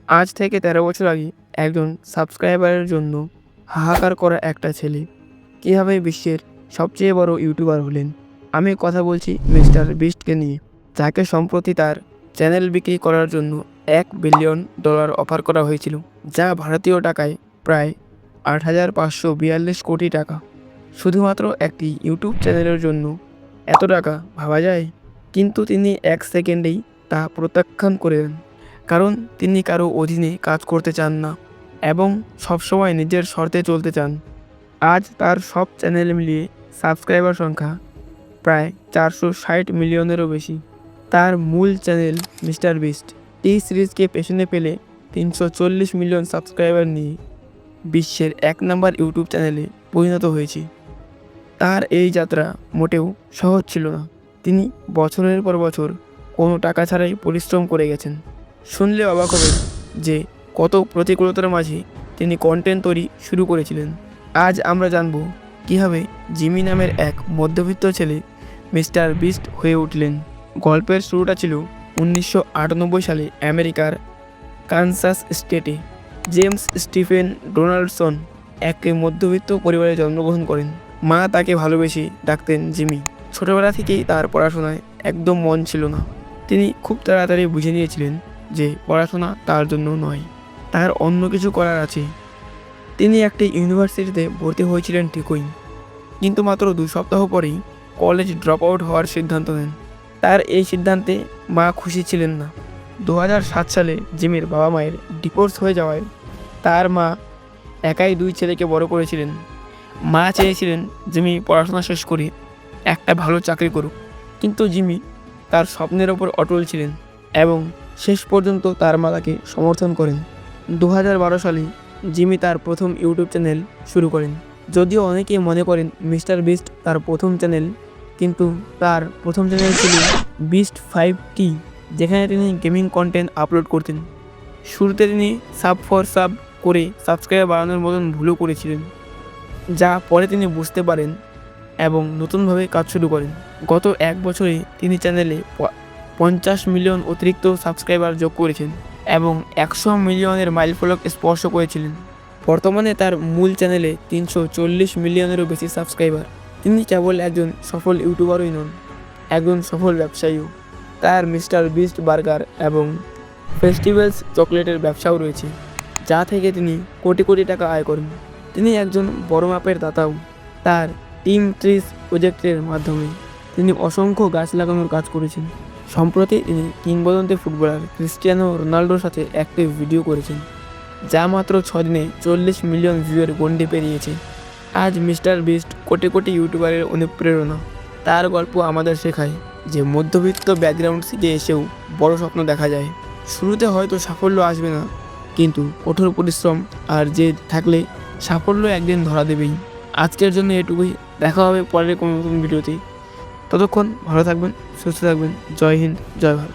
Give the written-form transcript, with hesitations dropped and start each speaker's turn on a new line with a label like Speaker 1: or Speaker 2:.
Speaker 1: আজ থেকে ১৩ বছর আগে একজন সাবস্ক্রাইবারের জন্য হাহাকার করা একটা ছেলে কীভাবে বিশ্বের সবচেয়ে বড় ইউটিউবার হলেন। আমি কথা বলছি মিস্টার বিস্টকে নিয়ে, যাকে সম্প্রতি তার চ্যানেল বিক্রি করার জন্য $1 বিলিয়ন অফার করা হয়েছিল, যা ভারতীয় টাকায় প্রায় ৮,৫৪২ কোটি টাকা। শুধুমাত্র একটি ইউটিউব চ্যানেলের জন্য এত টাকা ভাবা যায়? কিন্তু তিনি ১ সেকেন্ডেই তা প্রত্যাখ্যান করে দেন, কারণ তিনি কারো অধীনে কাজ করতে চান না এবং সবসময় নিজের শর্তে চলতে চান। আজ তার সব চ্যানেল মিলিয়ে সাবস্ক্রাইবার সংখ্যা প্রায় ৪৬০ মিলিয়নেরও বেশি। তার মূল চ্যানেল মিস্টার বিস্ট টি সিরিজকে পেছনে ফেলে ৩৪০ মিলিয়ন সাবস্ক্রাইবার নিয়ে বিশ্বের ১ নম্বর ইউটিউব চ্যানেলে পরিণত হয়েছে। তার এই যাত্রা মোটেও সহজ ছিল না। তিনি বছরের পর বছর কোনো টাকা ছাড়াই পরিশ্রম করে গেছেন। শুনলে অবাক হবেন যে কত প্রতিকূলতার মাঝে তিনি কন্টেন্ট তৈরি শুরু করেছিলেন। আজ আমরা জানব কীভাবে জিমি নামের এক মধ্যবিত্ত ছেলে মিস্টার বিস্ট হয়ে উঠলেন। গল্পের শুরুটা ছিল ১৯৯৮ সালে আমেরিকার কানসাস স্টেটে। জেমস স্টিফেন ডোনাল্ডসন এক মধ্যবিত্ত পরিবারে জন্মগ্রহণ করেন। মা তাকে ভালোবেসে ডাকতেন জিমি। ছোটবেলা থেকেই তার পড়াশোনায় একদম মন ছিল না। তিনি খুব তাড়াতাড়ি বুঝে নিয়েছিলেন যে পড়াশোনা তার জন্য নয়, তার অন্য কিছু করার আছে। তিনি একটি ইউনিভার্সিটিতে ভর্তি হয়েছিলেন ঠিকই, কিন্তু মাত্র ২ সপ্তাহ পরেই কলেজ ড্রপ আউট হওয়ার সিদ্ধান্ত নেন। তার এই সিদ্ধান্তে মা খুশি ছিলেন না। ২০০৭ সালে জিমির বাবা মায়ের ডিভোর্স হয়ে যাওয়ায় তার মা একাই ২ ছেলেকে বড় করেছিলেন। মা চেয়েছিলেন জিমি পড়াশোনা শেষ করে একটা ভালো চাকরি করুক, কিন্তু জিমি তার স্বপ্নের ওপর অটল ছিলেন এবং শেষ পর্যন্ত তার মা তাকে সমর্থন করেন। ২০১২ সালে জিমি তার প্রথম ইউটিউব চ্যানেল শুরু করেন। যদিও অনেকে মনে করেন মিস্টার বিস্ট তার প্রথম চ্যানেল, কিন্তু তার প্রথম চ্যানেল ছিল বিস্ট 5T, যেখানে তিনি গেমিং কন্টেন্ট আপলোড করতেন। শুরুতে তিনি সাব ফর সাব করে সাবস্ক্রাইবার বাড়ানোর মতন ভুলও করেছিলেন, যা পরে তিনি বুঝতে পারেন এবং নতুনভাবে কাজ শুরু করেন। গত ১ বছরে তিনি চ্যানেলে ৫০ মিলিয়ন অতিরিক্ত সাবস্ক্রাইবার যোগ করেছেন এবং ১০০ মিলিয়নের মাইলফলক স্পর্শ করেছিলেন। বর্তমানে তার মূল চ্যানেলে ৩৪০ মিলিয়নেরও বেশি সাবস্ক্রাইবার। তিনি কেবল একজন সফল ইউটিউবারই নন, একজন সফল ব্যবসায়ীও। তার মিস্টার বিস্ট বার্গার এবং ফেস্টিভ্যালস চকলেটের ব্যবসাও রয়েছে, যা থেকে তিনি কোটি কোটি টাকা আয় করেন। তিনি একজন বড় মাপের দাতাও। তার টিম ট্রিস প্রজেক্টের মাধ্যমে তিনি অসংখ্য গাছ লাগানোর কাজ করেছেন। সম্প্রতি তিনি কিংবদন্তি ফুটবলার ক্রিস্টিয়ানো রোনাল্ডোর সাথে একটি ভিডিও করেছেন, যা মাত্র ৬ দিনে ৪০ মিলিয়ন ভিউয়ের গণ্ডি পেরিয়েছে। আজ মিস্টার বিস্ট কোটি কোটি ইউটিউবারের অনুপ্রেরণা। তার গল্প আমাদের শেখায় যে মধ্যবিত্ত ব্যাকগ্রাউন্ড থেকে এসেও বড় স্বপ্ন দেখা যায়। শুরুতে হয়তো সাফল্য আসবে না, কিন্তু কঠোর পরিশ্রম আর জেদ থাকলে সাফল্য একদিন ধরা দেবেই। আজকের জন্য এটুকুই। দেখা হবে পরের কোনো নতুন ভিডিওতে। ততক্ষণ ভালো থাকবেন, সুস্থ থাকবেন। জয় হিন্দ, জয় ভারত।